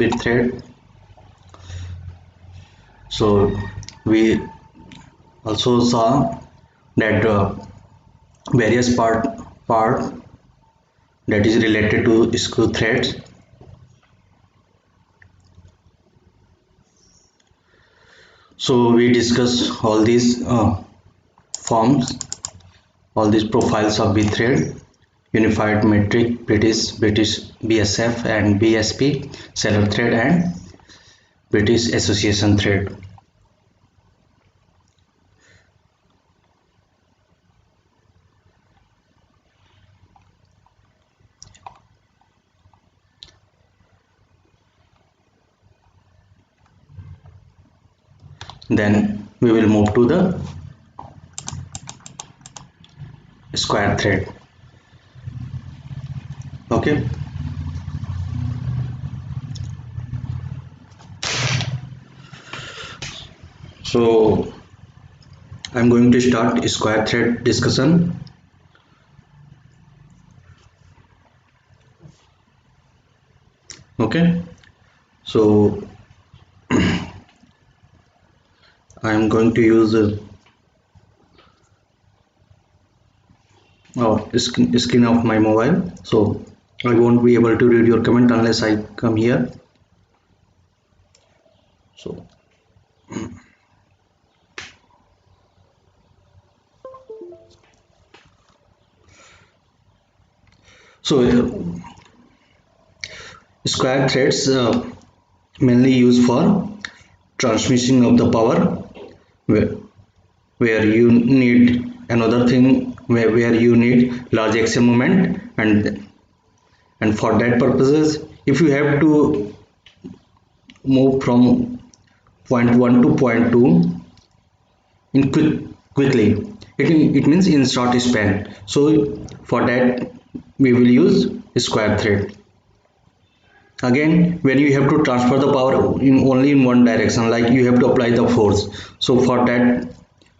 with thread. So we also saw that various part that is related to screw threads. So we discuss all these forms, all these profiles of B thread: unified metric, British BSF and BSP, seller thread and British association thread. Then we will move to the square thread. Okay. So I'm going to start square thread discussion. Okay. So I'm going to use screen of my mobile, so I won't be able to read your comment unless I come here. So square threads mainly used for transmission of the power, where you need another thing, where you need large axial moment, and for that purposes, if you have to move from point 1 to point 2 in quickly, it means in short span. So for that we will use square thread. Again, when you have to transfer the power in only in one direction, like you have to apply the force, so for that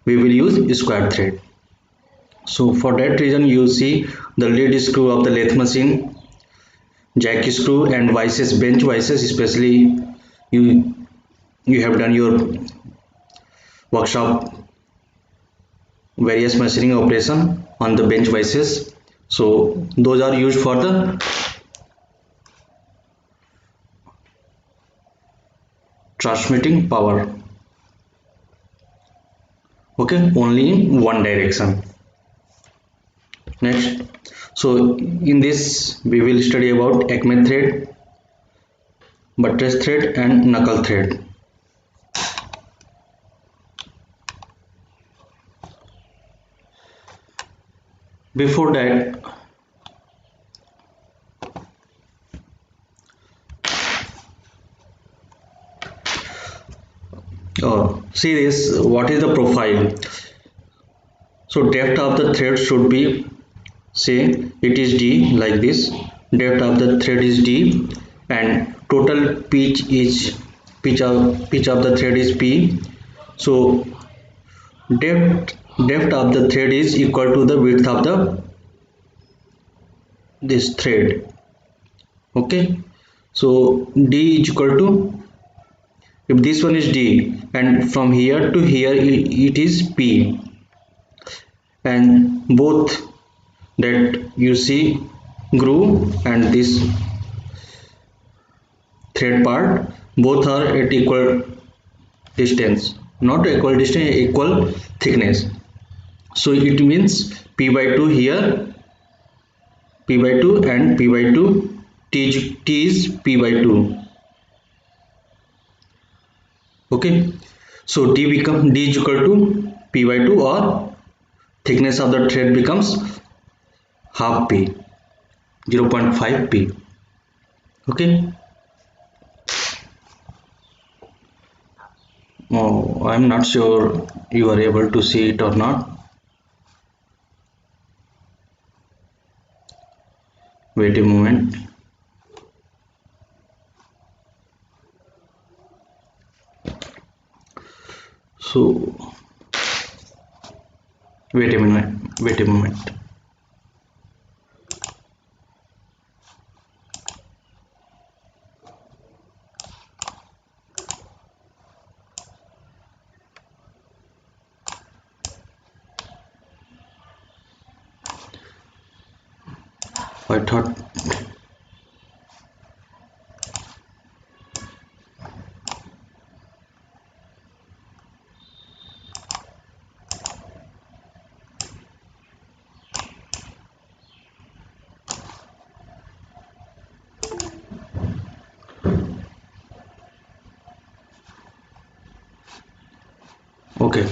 we will use square thread. So for that reason, you see the lead screw of the lathe machine, jack screw and vices, bench vices, especially you have done your workshop various machining operation on the bench vices. So those are used for the transmitting power. Okay, only in one direction. Next, so in this we will study about Acme thread, buttress thread and knuckle thread. Before that, see this, what is the profile? So depth of the thread should be, say it is D, like this, depth of the thread is D, and total pitch is pitch of the thread is P. So depth of the thread is equal to the width of the this thread. Okay, so D is equal to, if this one is D and from here to here it is P, and both that you see groove and this thread part, both are at equal distance, not equal distance, equal thickness. So it means P by 2 here, P by 2 and P by 2, T is P by 2. Okay, so D is equal to P by 2, or thickness of the thread becomes half P, 0.5 P. Okay. Oh, I'm not sure you are able to see it or not. Wait a moment. So wait a moment. I thought okay.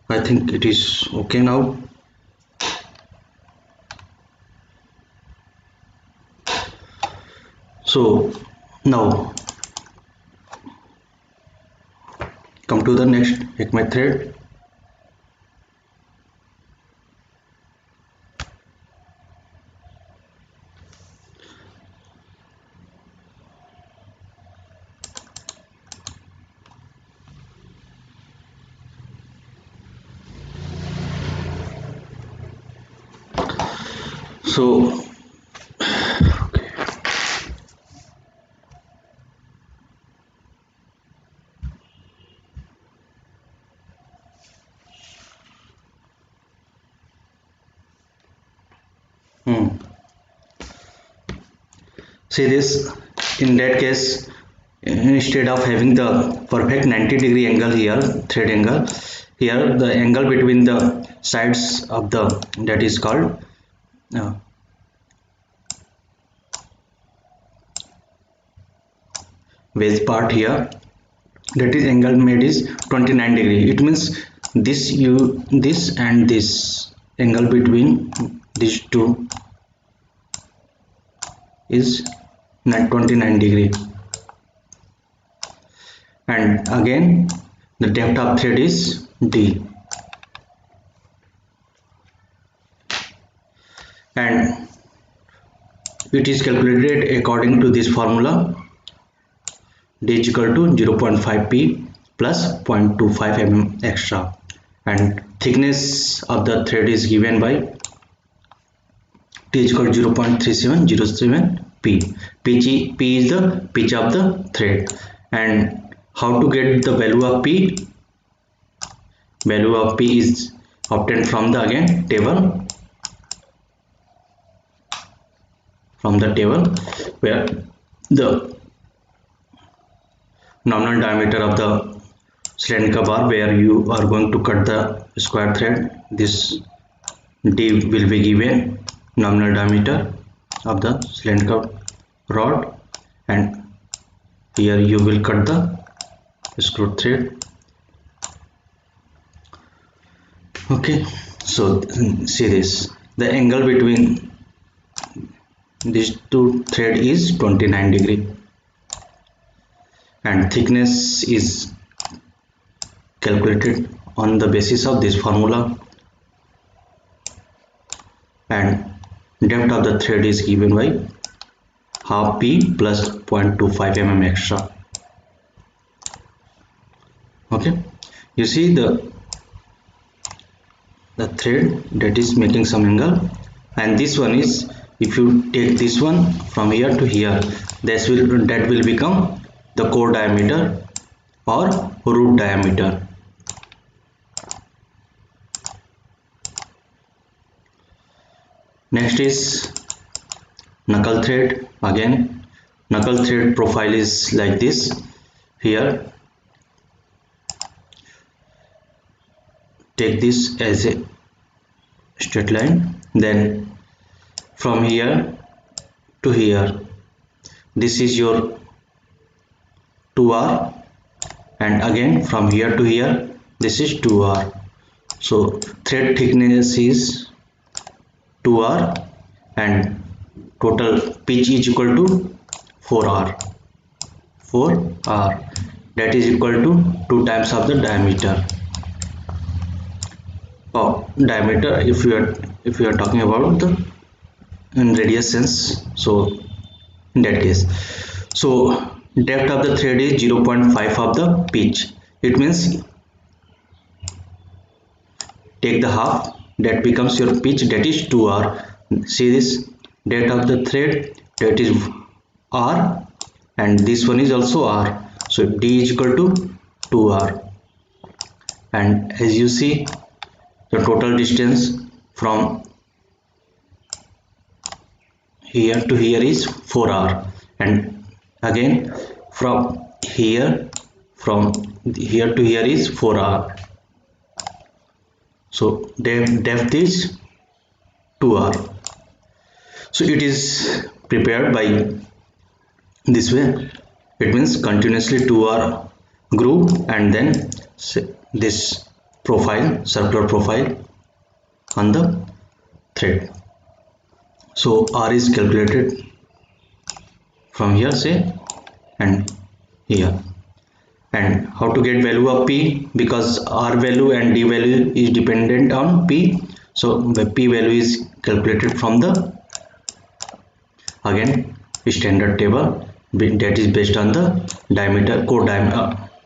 I think it is okay now. So now come to the next Hikmet thread. So see this, in that case, instead of having the perfect 90-degree angle here, thread angle, here the angle between the sides of the, that is called wedge part here, that is angle made is 29-degree. It means this and this angle between these two is 29-degree. And again the depth of thread is D, and it is calculated according to this formula. D is equal to 0.5 p plus 0.25 mm extra, and thickness of the thread is given by T is equal to 0.3707 p. P is the pitch of the thread. And how to get the value of p? Value of p is obtained from the again table, where the nominal diameter of the cylindrical bar, where you are going to cut the square thread, this D will be given nominal diameter of the cylindrical rod, and here you will cut the screw thread. Okay, so see this, the angle between these two thread is 29-degree, and thickness is calculated on the basis of this formula, and depth of the thread is given by half p plus 0.25 mm extra. Okay, you see the thread that is making some angle, and this one is, if you take this one from here to here, that will become the core diameter or root diameter. Next is knuckle thread. Again, knuckle thread profile is like this. Here take this as a straight line, then from here to here this is your 2r, and again from here to here this is 2r. So thread thickness is 2r, and total pitch is equal to 4r. That is equal to 2 times of the diameter. Diameter, if you are talking about the in radius sense, so in that case, so depth of the thread is 0.5 of the pitch. It means take the half, that becomes your pitch, that is 2r. See this, depth of the thread, that is r, and this one is also r, so D is equal to 2r. And as you see, the total distance from here to here is 4r, and again from here to here is 4r. So depth is 2r. So it is prepared by this way. It means continuously 2r groove and then this profile, circular profile on the thread. So r is calculated from here, say, and here. And how to get value of p? Because r value and d value is dependent on p, so the p value is calculated from the again standard table that is based on the diameter,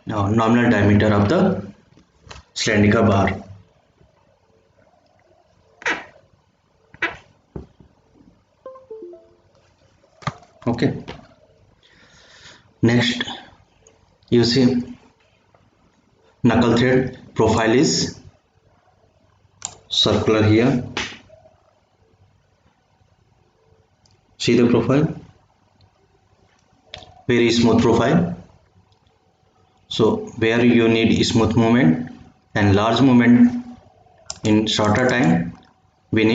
nominal diameter of the cylindrical bar. Okay, next you see knuckle thread profile is circular here. See the profile, very smooth profile. So where you need smooth movement and large movement in shorter time, we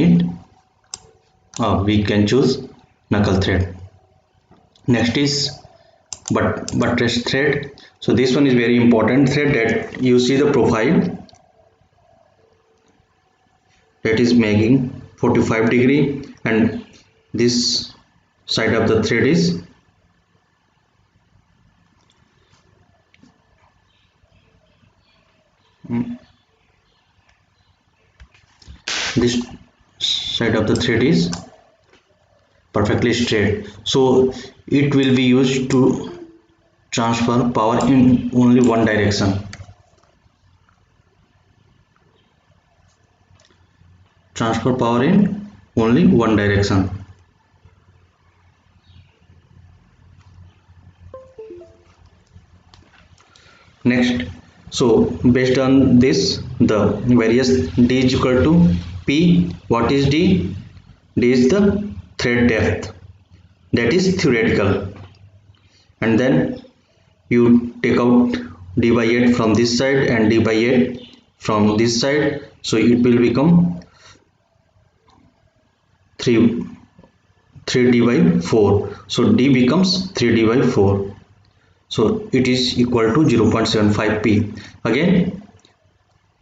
can choose knuckle thread. Next is buttress thread. So this one is very important thread, that you see the profile that is making 45 degree, and this side of the thread is this side of the thread is perfectly straight, so it will be used to transfer power in only one direction. Transfer power in only one direction. Next, so based on this, the various d is equal to p. What is d? D is the thread depth, that is theoretical, and then you take out d by 8 from this side and d by 8 from this side, so it will become 3d by 4. So d becomes 3d by 4, so it is equal to 0.75 p. Again,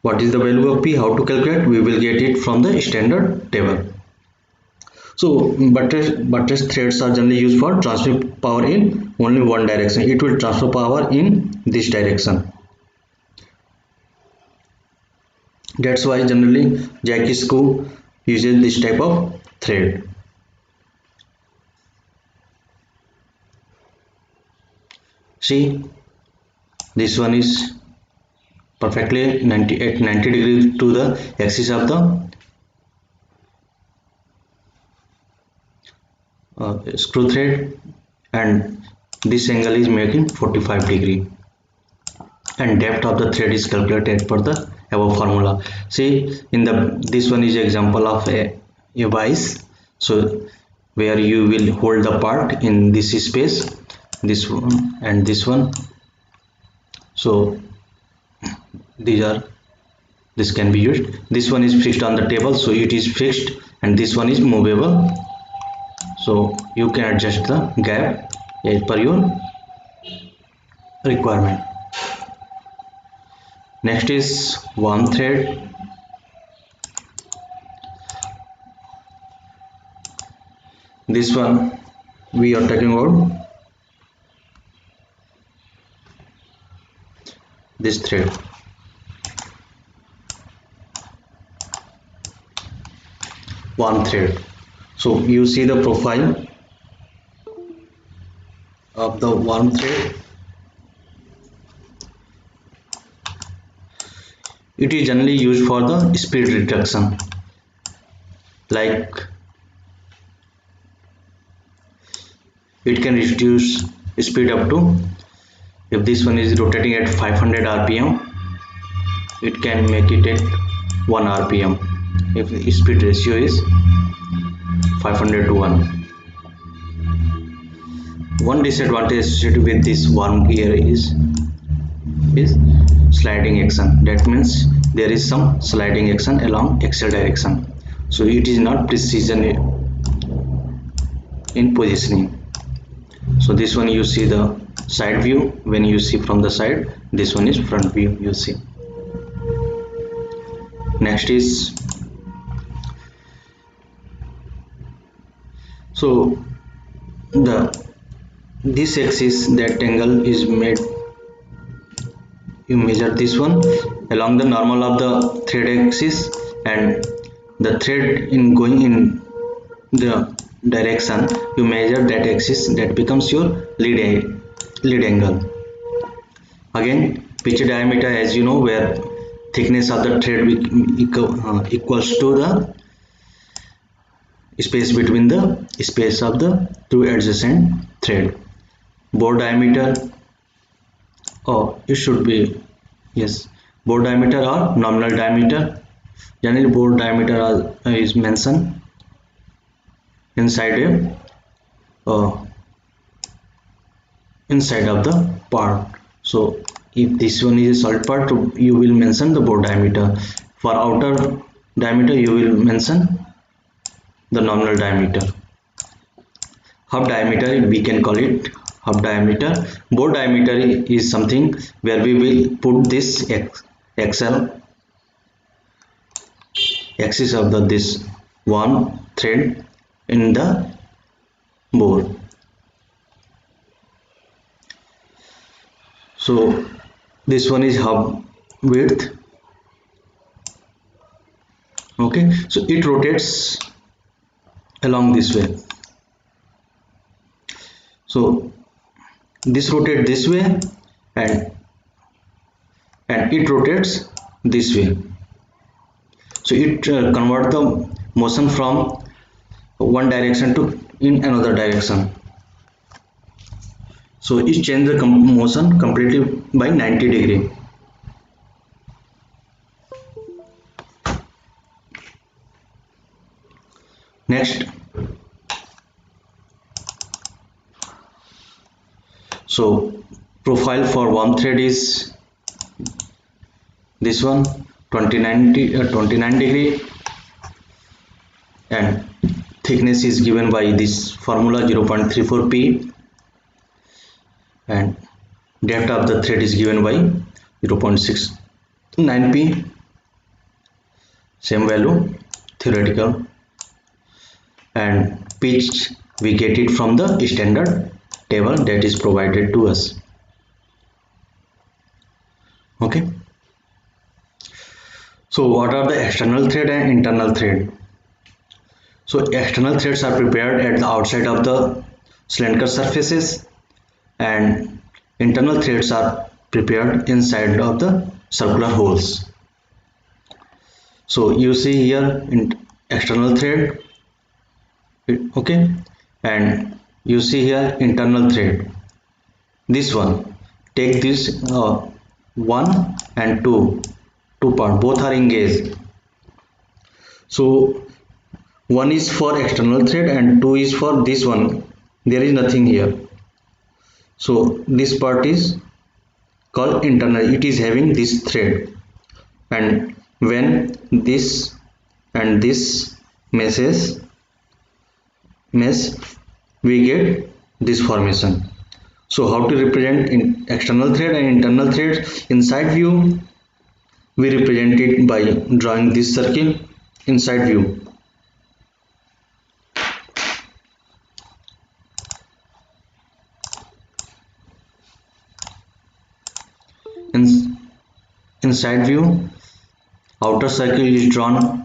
what is the value of p? How to calculate? We will get it from the standard table. So buttress threads are generally used for transferring power in only one direction. It will transfer power in this direction. That's why generally jack screw uses this type of thread. See, this one is perfectly 90 degrees to the axis of the screw thread, and this angle is making 45 degree, and depth of the thread is calculated per the above formula. See, in this one is example of a vise, so where you will hold the part in this space, this one and this one. So this can be used. This one is fixed on the table, so it is fixed, and this one is movable, so you can adjust the gap as per your requirement. Next is worm thread. This one we are talking about this thread. Worm thread. So you see the profile of the worm thread. It is generally used for the speed reduction, like it can reduce speed up to, if this one is rotating at 500 rpm, it can make it at 1 rpm if the speed ratio is 500 to 1. One disadvantage associated with this worm gear is sliding action. That means there is some sliding action along axial direction, so it is not precision in positioning. So this one you see the side view. When you see from the side, this one is front view you see. Next is, so this axis, that angle is made, you measure this one along the normal of the thread axis, and the thread in going in the direction, you measure that axis, that becomes your lead angle. Again, pitch diameter, as you know, where thickness of the thread equals to the space between the space of the two adjacent thread. Bore diameter, it should be, yes, bore diameter or nominal diameter. Generally bore diameter is mentioned inside inside of the part. So if this one is a solid part, you will mention the bore diameter. For outer diameter, you will mention the nominal diameter. Hub diameter, we can call it hub diameter. Bore diameter is something where we will put this axis of this one thread in the bore. So this one is hub width. Okay, so it rotates along this way. So this rotates this way, and it rotates this way. So it converts the motion from one direction to in another direction. So it changes the motion completely by 90 degree. Next, so profile for worm thread is this one, 29 degree, and thickness is given by this formula 0.34 p, and depth of the thread is given by 0.69 p, same value theoretical, and pitch we get it from the standard table that is provided to us. Okay, so what are the external thread and internal thread? So external threads are prepared at the outside of the cylindrical surfaces, and internal threads are prepared inside of the circular holes. So you see here in external thread, okay, and you see here internal thread. This one, take this 1 and 2 part, both are engaged. So 1 is for external thread and 2 is for this one. There is nothing here, so this part is called internal. It is having this thread, and when this and this mesh, we get this formation. So how to represent in external thread and internal thread? Inside view, we represent it by drawing this circle inside view. Inside view, outer circle is drawn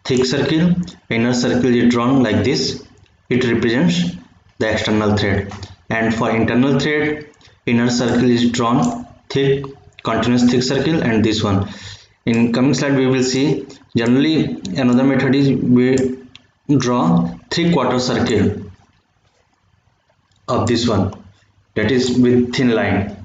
thick circle, inner circle is drawn like this. It represents the external thread. And for internal thread, inner circle is drawn thick, continuous thick circle, and this one. In coming slide we will see. Generally another method is we draw 3/4 circle of this one, that is with thin line.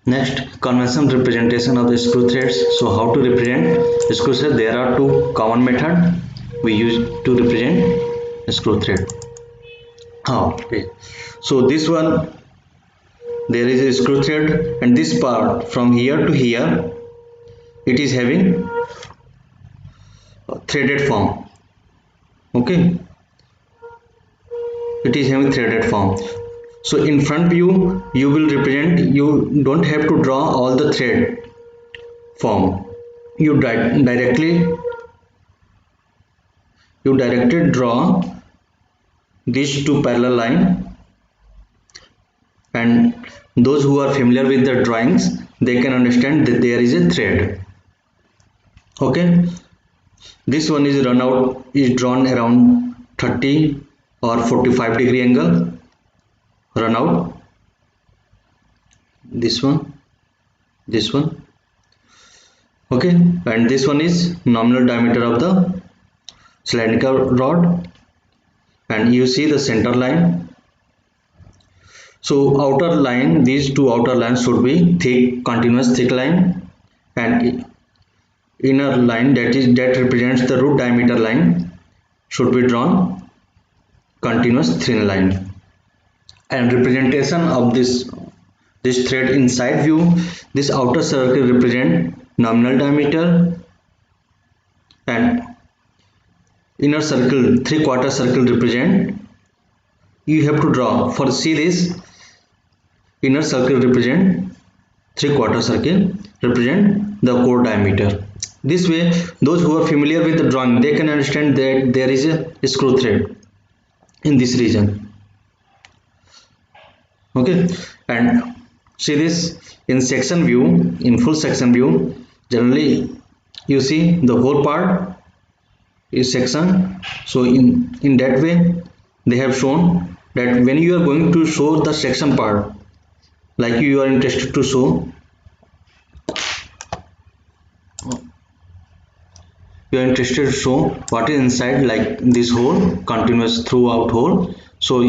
Next, conventional representation of the screw threads. So how to represent screw thread? There are two common methods we use to represent a screw thread. Okay, so this one, there is a screw thread, and this part from here to here, it is having a threaded form. Okay, it is having threaded form. So in front view, you will represent, you don't have to draw all the thread form. You directly draw these two parallel line, and those who are familiar with the drawings, they can understand that there is a thread. Okay, this one is drawn around 30 or 45 degree angle, run out. This one, okay, and this one is nominal diameter of the cylindrical rod, and you see the center line. So outer line, these two outer lines should be thick, continuous thick line, and inner line, that represents the root diameter line, should be drawn continuous thin line. And representation of this thread inside view, this outer circle represent nominal diameter, and inner circle, 3/4 circle represent, you have to draw, for see this inner circle represent 3/4 circle represent the core diameter. This way, those who are familiar with the drawing, they can understand that there is a screw thread in this region. Okay, and see this in section view, in full section view, generally you see the whole part is section. So in that way, they have shown that when you are going to show the section part, like you are interested to show, what is inside, like this hole, continuous throughout hole. So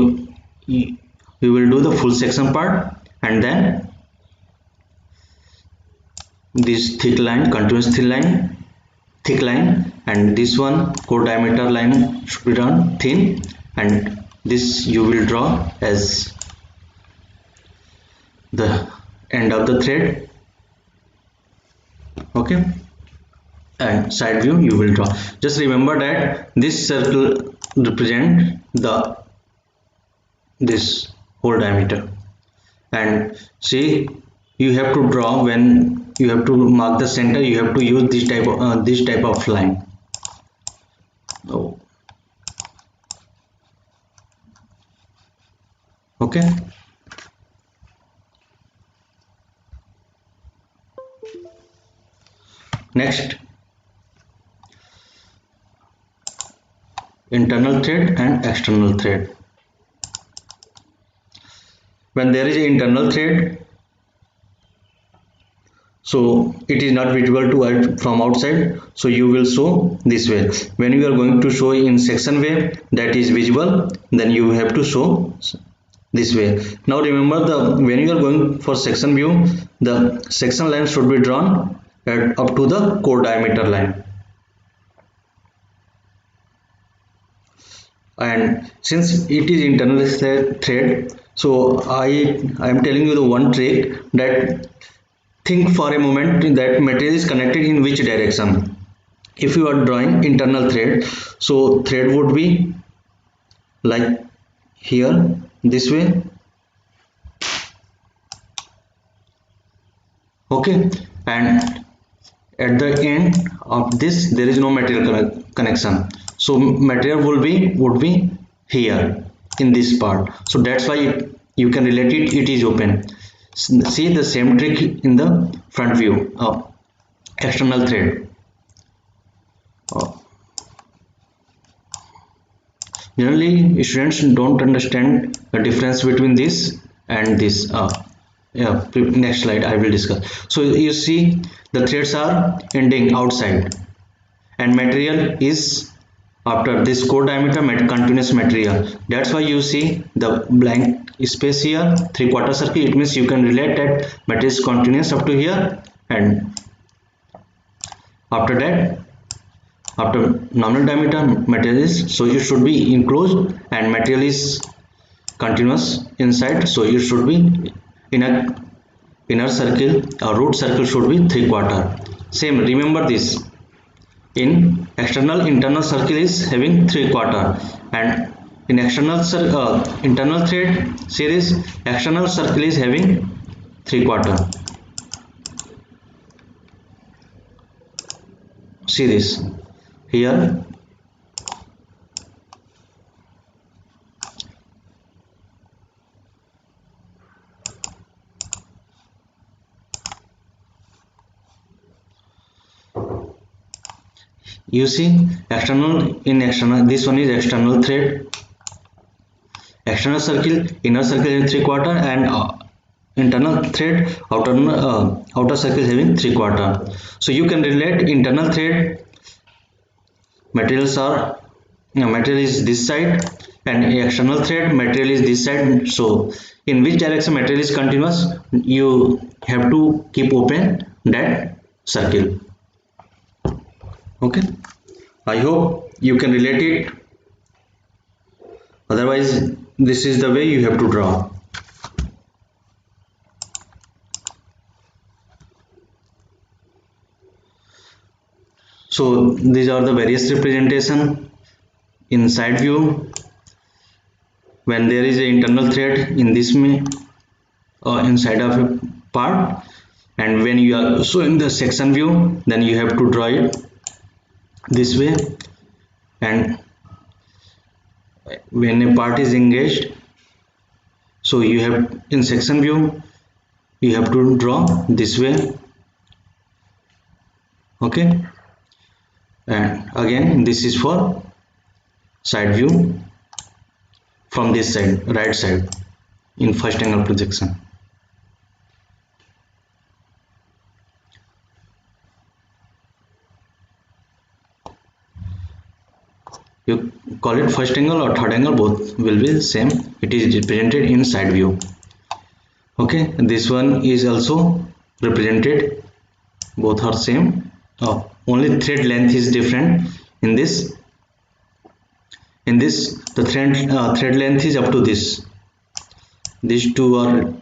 you will do the full section part, and then this thick line, continuous thick line, and this one core diameter line should be done thin, and this you will draw as the end of the thread. Okay, and side view you will draw. Just remember that this circle represent this whole diameter, and see, you have to draw, when you have to mark the center, you have to use this type of line. Oh. Okay, next, internal thread and external thread. When there is an internal thread, so it is not visible to from outside, so you will show this way. When you are going to show in section way, that is visible, then you have to show this way. Now remember, when you are going for section view, the section line should be drawn up to the core diameter line. And since it is internal thread, so I am telling you the one trick, that think for a moment that material is connected in which direction. If you are drawing internal thread, so thread would be like here, this way. Okay, and at the end of this, there is no material connection, so material would be here in this part. So that's why you can relate it is open. See the same trick in the front view of external thread. Generally, students don't understand the difference between this and this. Yeah, next slide I will discuss. So you see the threads are ending outside, and material is after this core diameter continuous material. That's why you see the blank space here, 3/4 circle. It means you can relate that material is continuous up to here, and after that, after nominal diameter material is, so it should be enclosed, and material is continuous inside, so it should be in a inner circle or root circle should be 3/4. Same, remember this, in external internal circle is having 3/4, and in internal thread, see this, external circle is having 3/4. See this here, you see external, in external, this one is external thread, external circle, inner circle is 3/4, and internal thread, outer circle is having 3/4. So you can relate internal thread materials are, material is this side, and external thread material is this side. So in which direction material is continuous, you have to keep open that circle. Okay, I hope you can relate it, otherwise this is the way you have to draw. So these are the various representation in side view when there is an internal thread in this inside of a part, and when you are showing the section view, then you have to draw it this way, and when a part is engaged, so you have in section view you have to draw this way. Okay, and again this is for side view from this side, right side, in first angle projection. You call it first angle or third angle, both will be same. It is represented in side view. Okay, this one is also represented, both are same. Only thread length is different. In this the thread length is up to this. These two are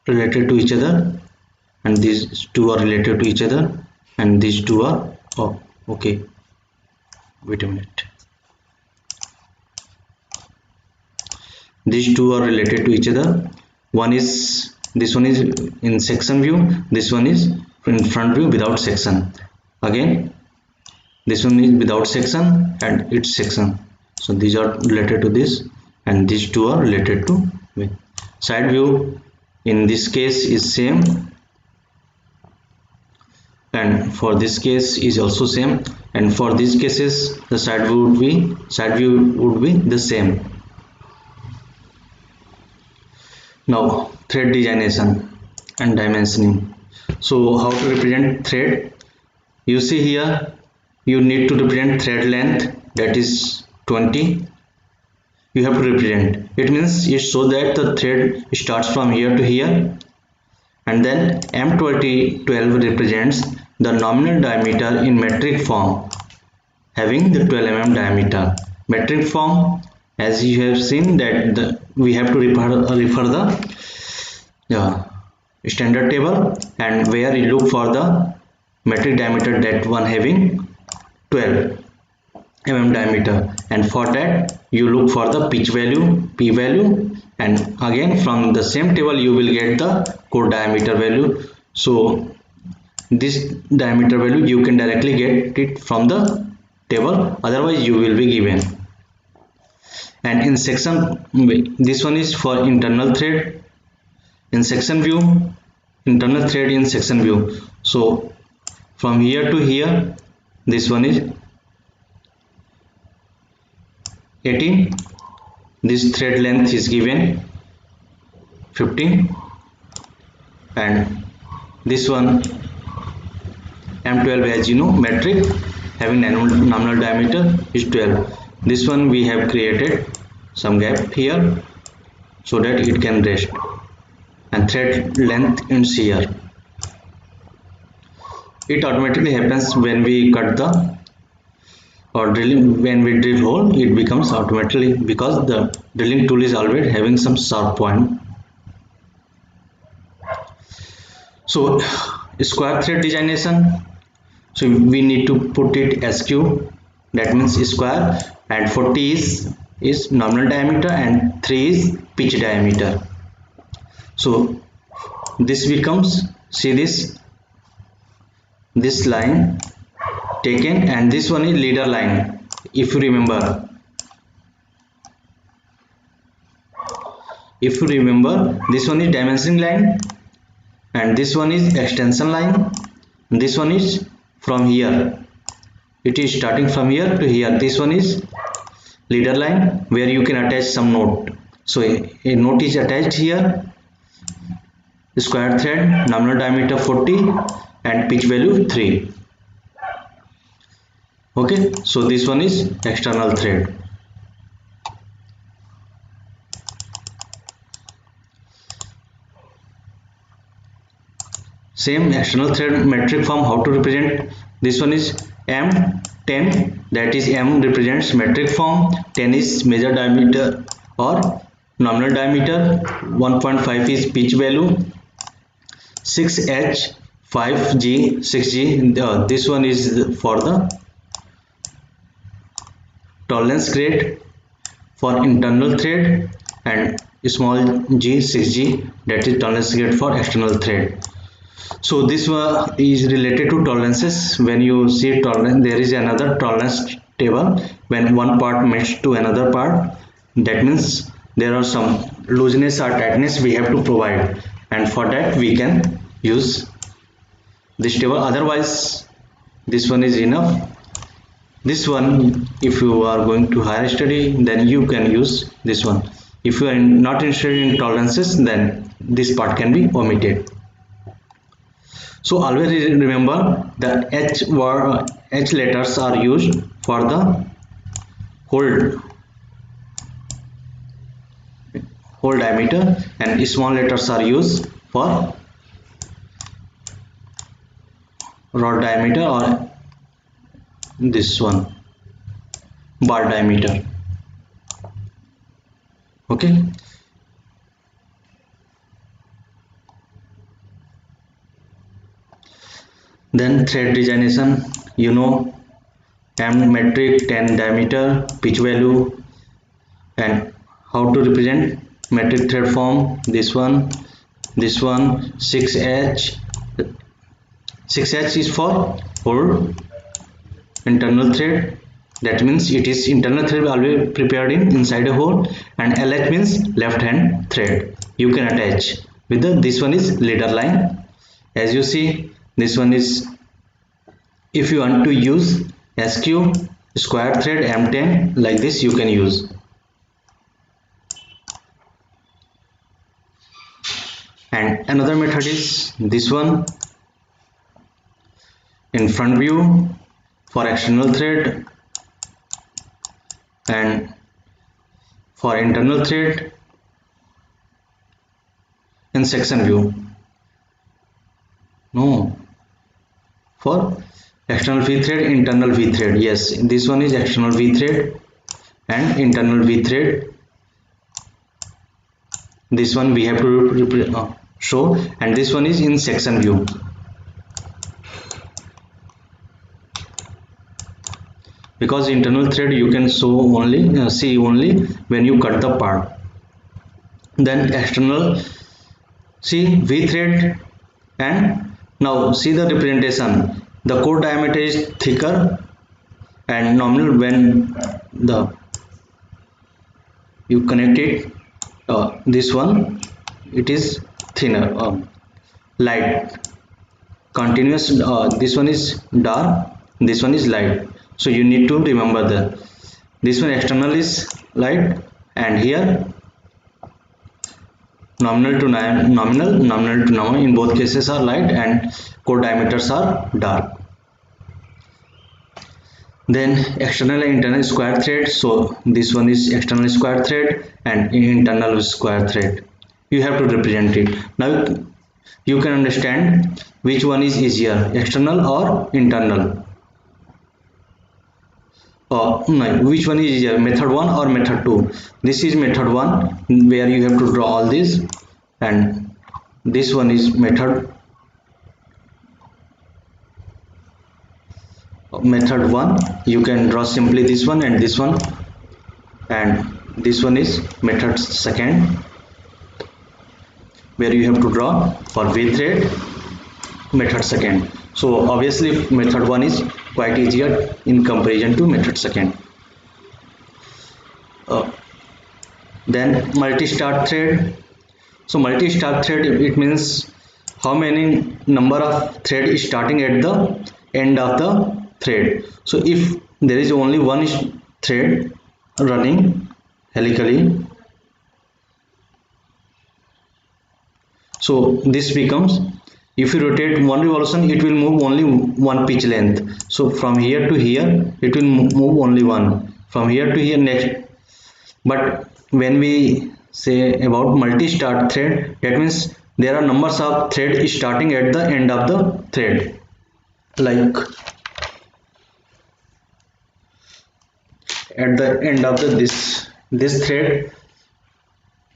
related to each other, and these two are related to each other, and these two are, okay, wait a minute, these two are related to each other. This one is in section view, this one is in front view without section. Again this one is without section and its section, so these are related to this, and these two are related to with side view. In this case is same, and for this case is also same, and for these cases the side view would be the same. Now thread designation and dimensioning. So how to represent thread? You see here, you need to represent thread length, that is 20. You have to represent it, means it shows that the thread starts from here to here, and then M12 represents the nominal diameter in metric form, having the 12 mm diameter. Metric form, as you have seen that we have to refer the standard table, and where you look for the metric diameter, that one having 12 mm diameter, and for that you look for the pitch value, P value, and again from the same table you will get the core diameter value. So this diameter value you can directly get it from the table, otherwise you will be given. And in section, this one is for internal thread in section view, internal thread in section view. So from here to here, this one is 18, this thread length is given 15, and this one M12, as you know, metric, having nominal diameter is 12. This one we have created some gap here so that it can rest, and thread length is here. It automatically happens when we cut the or drilling. When we drill hole, it becomes automatically, because the drilling tool is always having some sharp point. So square thread designation, so we need to put it SQ, that means square, and 40 is nominal diameter and 3 is pitch diameter. So this becomes, see this line taken, and this one is leader line. If you remember, this one is dimensioning line, and this one is extension line. This one is from here, it is starting from here to here. This one is leader line, where you can attach some note. So a note is attached here. Square thread, nominal diameter 40 and pitch value 3. Okay, so this one is external thread. Same external thread metric form, how to represent. This one is M10, that is M represents metric form, 10 is major diameter or nominal diameter, 1.5 is pitch value, 6H, 5G, 6G, this one is for the tolerance grade for internal thread, and small g, 6G, that is tolerance grade for external thread. So this one is related to tolerances. When you see tolerance, there is another tolerance table. When one part meets to another part, that means there are some looseness or tightness we have to provide, and for that we can use this table. Otherwise this one is enough. This one, if you are going to higher study, then you can use this one. If you are not interested in tolerances, then this part can be omitted. So always remember the H letters are used for the hole diameter, and small letters are used for rod diameter, or this one bar diameter. Okay. Then thread designation, you know, M metric, 10 diameter, pitch value, and how to represent metric thread form. This one 6H. 6H is for hole internal thread, that means it is internal thread always prepared inside a hole, and LH means left hand thread. You can attach with this one is leader line. As you see, this one is, if you want to use SQ, square thread, M10, like this you can use. And another method is this one, in front view for external thread, and for internal thread in section view. No, for external V thread, internal V thread. Yes, this one is external V thread and internal V thread. This one we have to show, and this one is in section view. Because internal thread you can show only see only when you cut the part. Then external, see V thread, and now see the representation. The core diameter is thicker and nominal. When you connect it, this one it is thinner, light, continuous. This one is dark, this one is light. So you need to remember that this one external is light, and here nominal to nominal, in both cases are light, and core diameters are dark. Then external and internal square thread. So this one is external square thread and internal square thread. You have to represent it. Now you can understand which one is easier, external or internal. No, which one is easier, method 1 or method 2? This is method 1 where you have to draw all this, and this one is method 1. You can draw simply this one and this one, and this one is method 2 where you have to draw for V thread method 2. So obviously method 1 is quite easier in comparison to method 2. Then multi-start thread. So multi-start thread, it means how many number of thread is starting at the end of the thread. So if there is only one thread running helically, so this becomes, if you rotate one revolution, it will move only one pitch length. So from here to here it will move only one, from here to here next. But when we say about multi-start thread, that means there are numbers of thread starting at the end of the thread. Like at the end of this thread,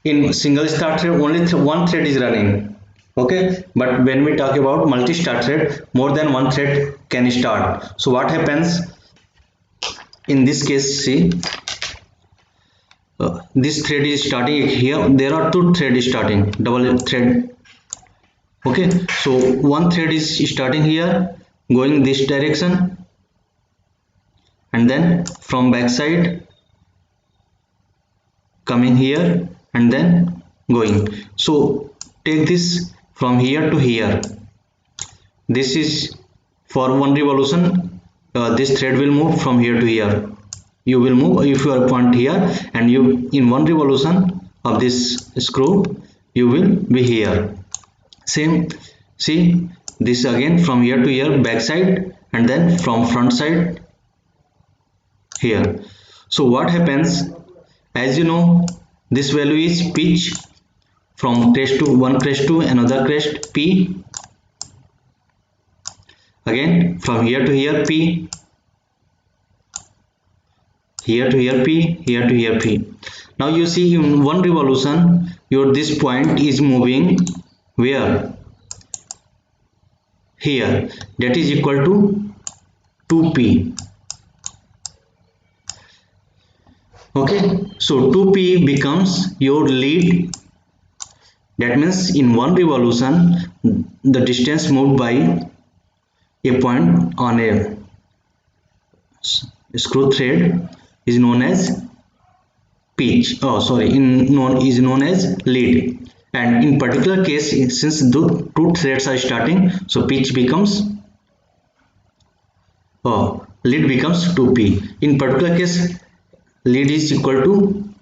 in single start thread only one thread is running. Okay, but when we talk about multi-start thread, more than one thread can start. So what happens in this case? See, this thread is starting here. There are two threads starting, double thread. Okay, so one thread is starting here, going this direction, and then from back side coming here and then going. So take this from here to here. This is for one revolution. This thread will move from here to here. You will move if you are point here, and you in one revolution of this screw you will be here. Same, see this again from here to here, back side, and then from front side here. So what happens, as you know, this value is pitch, from crest to one crest to another crest P, again from here to here P, here to here P, here to here P. Now you see in one revolution your this point is moving where? Here. That is equal to 2P. Okay, so 2P becomes your lead. That means in one revolution the distance moved by a point on a screw thread is known as pitch. Is known as lead. And in particular case, since the two threads are starting, so pitch becomes lead becomes 2P. In particular case, lead is equal to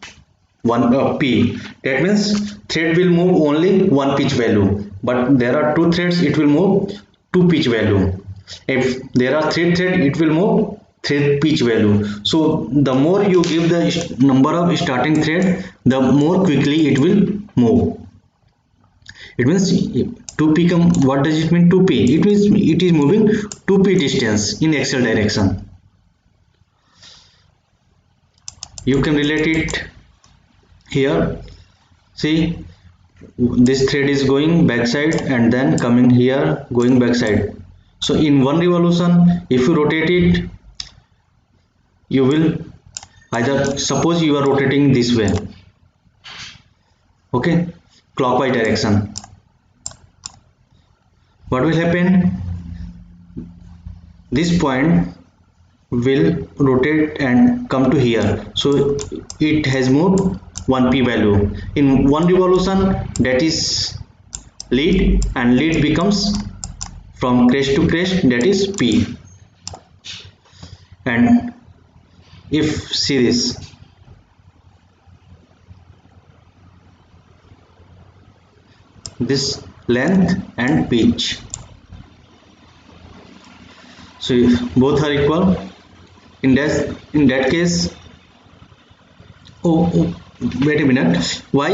1P. That means thread will move only one pitch value, but there are two threads, it will move two pitch value. If there are three threads, it will move thread pitch value. So the more you give the number of starting thread, the more quickly it will move. It means 2P come, what does it mean 2P? It means it is moving 2P distance in axial direction. You can relate it here. See, this thread is going backside and then coming here going backside. So in one revolution, if you rotate it, you will either, suppose you are rotating this way, okay, clockwise direction, what will happen? This point will rotate and come to here, so it has moved 1P value. In one revolution, that is lead, and lead becomes from crest to crest, that is P. And if see this length and pitch, so if both are equal, in that case, wait a minute, why,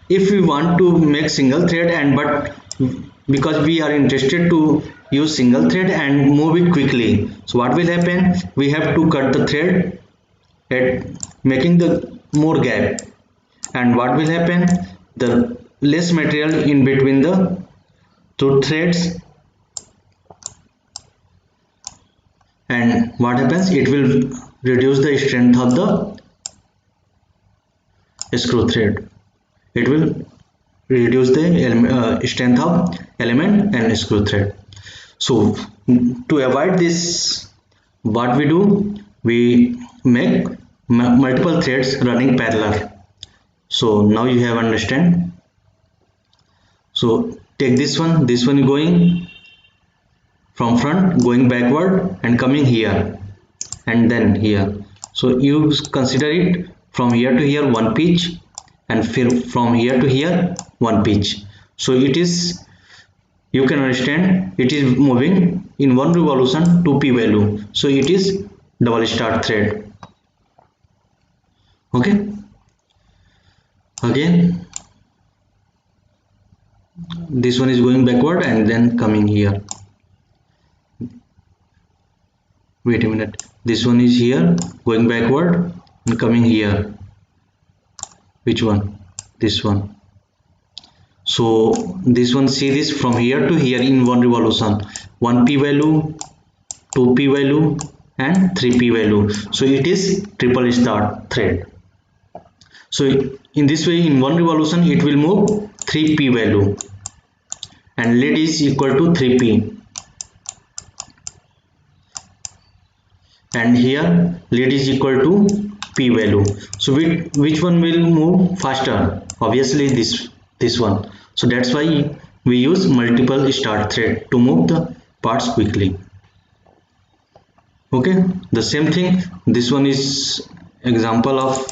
if we want to make single thread and but because we are interested to use single thread and move it quickly, so what will happen, we have to cut the thread at making the more gap, and what will happen, the less material in between the two threads, and what happens, it will reduce the strength of the screw thread, it will reduce the strength of element and screw thread. So to avoid this, what we do, we make multiple threads running parallel. So now you have understand. So take this one going from front, going backward and coming here and then here. So you consider it from here to here one pitch, and from here to here one pitch. So it is, you can understand, it is moving in one revolution 2p value, so it is double start thread. Okay, again this one is going backward and then coming here. Wait a minute, this one is here going backward and coming here. Which one? This one. So this one, see this, from here to here in one revolution, 1p value, 2p value and 3p value, so it is triple start thread. So in this way, in one revolution it will move 3p value, and lead is equal to 3p, and here lead is equal to p value. So which one will move faster? Obviously this one. So that's why we use multiple start thread to move the parts quickly. Okay, the same thing, this one is example of,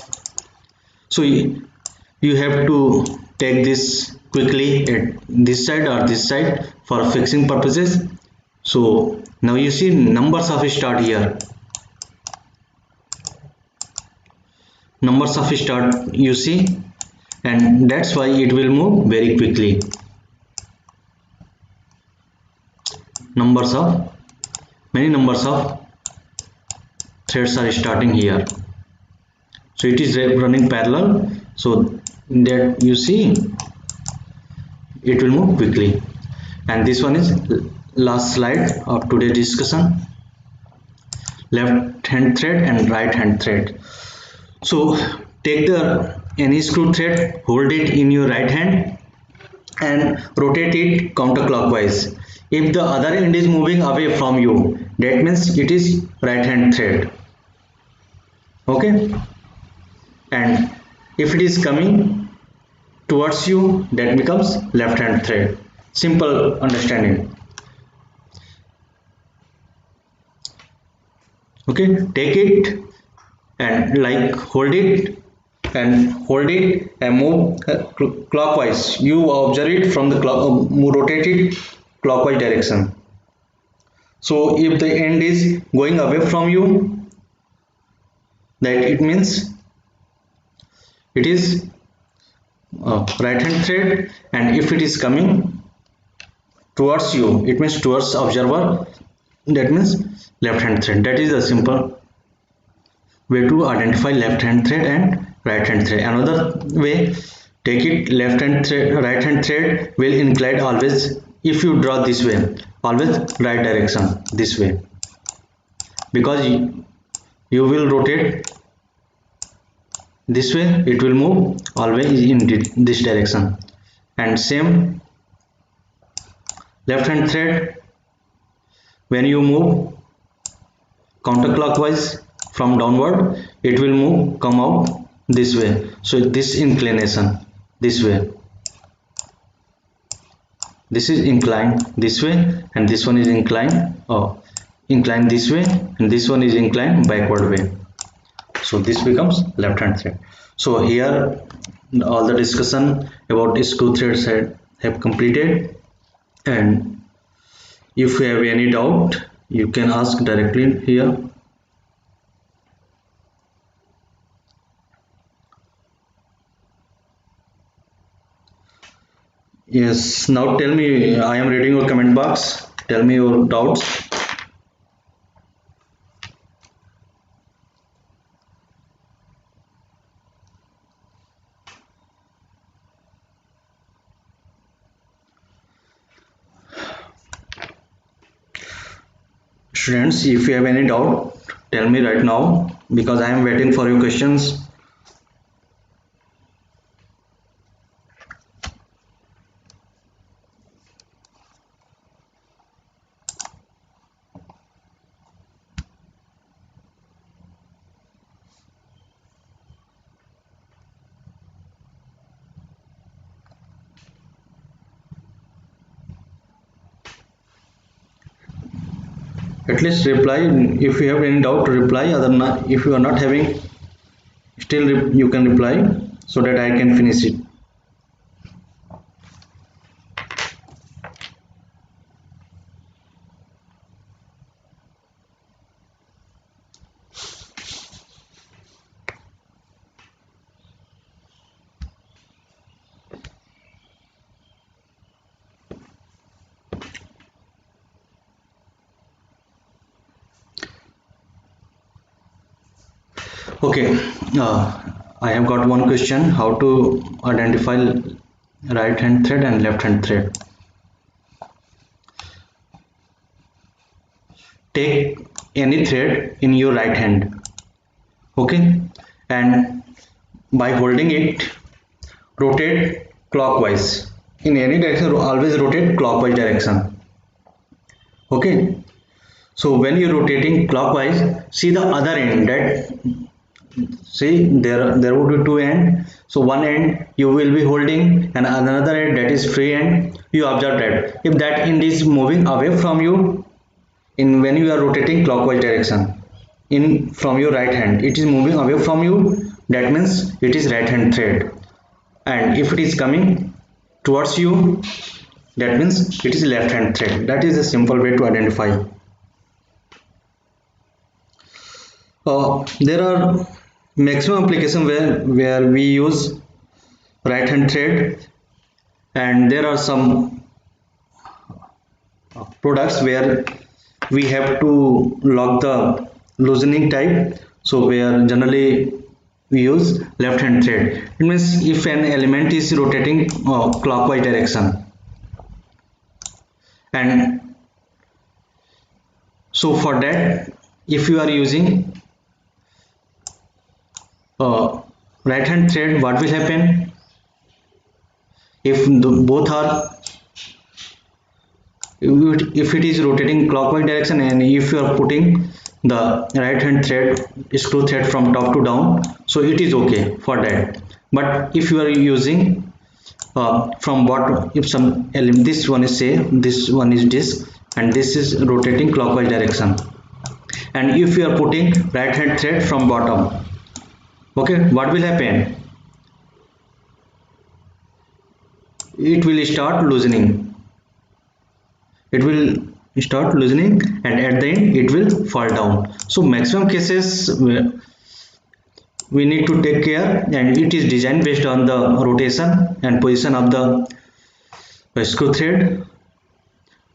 so you have to take this quickly at this side or this side for fixing purposes. So now you see numbers of start here, numbers of start you see, and that's why it will move very quickly. Many numbers of threads are starting here, so it is running parallel, so that you see it will move quickly. And this one is last slide of today's discussion, left hand thread and right hand thread. So take any screw thread, hold it in your right hand and rotate it counterclockwise. If the other end is moving away from you, that means it is right hand thread. Okay, and if it is coming towards you, that becomes left hand thread. Simple understanding. Okay, take it and like hold it and move clockwise. You observe it from the rotate it clockwise direction. So if the end is going away from you, that it means it is right hand thread, and if it is coming towards you, it means towards observer, that means left hand thread. That is the simple way to identify left hand thread and right hand thread. Another way, take it, left hand thread, right hand thread will incline always, if you draw this way, always right direction, this way, because you will rotate this way, it will move always in this direction. And same left hand thread, when you move counterclockwise from downward, it will come out this way. So this inclination, this way, this is inclined this way, and this one is inclined this way, and this one is inclined backward way. So this becomes left hand thread. So here all the discussion about screw threads have completed, and if you have any doubt, you can ask directly here. Yes, now tell me, I am reading your comment box. Tell me your doubts. Students, if you have any doubt, tell me right now because I am waiting for your questions. At least reply if you have any doubt. Reply. Other if you are not having, still you can reply so that I can finish it. Okay, I have got one question: how to identify right hand thread and left hand thread. Take any thread in your right hand, okay, and by holding it, rotate clockwise. In any direction, always rotate clockwise direction. Okay, so when you're rotating clockwise, see the other end. That see there would be two ends. So one end you will be holding and another end, that is free end. You observe that if that end is moving away from you in when you are rotating clockwise direction in from your right hand, it is moving away from you, that means it is right hand thread. And if it is coming towards you, that means it is left hand thread. That is a simple way to identify. There are maximum application where we use right hand thread, and there are some products where we have to lock the loosening type, so where generally we use left hand thread. It means if an element is rotating clockwise direction, and so for that if you are using right hand thread, what will happen if both are, if it is rotating clockwise direction and if you are putting the right hand thread screw thread from top to down, so it is okay for that. But if you are using from bottom, if some element, this one is say this one is disk and this is rotating clockwise direction, and if you are putting right hand thread from bottom, okay, what will happen? It will start loosening. It will start loosening and at the end it will fall down. So maximum cases we need to take care, and it is designed based on the rotation and position of the screw thread.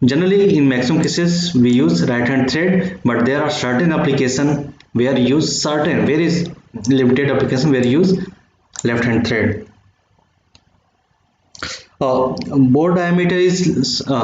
Generally in maximum cases we use right hand thread, but there are certain application where use certain very limited application where use left hand thread. Bore diameter is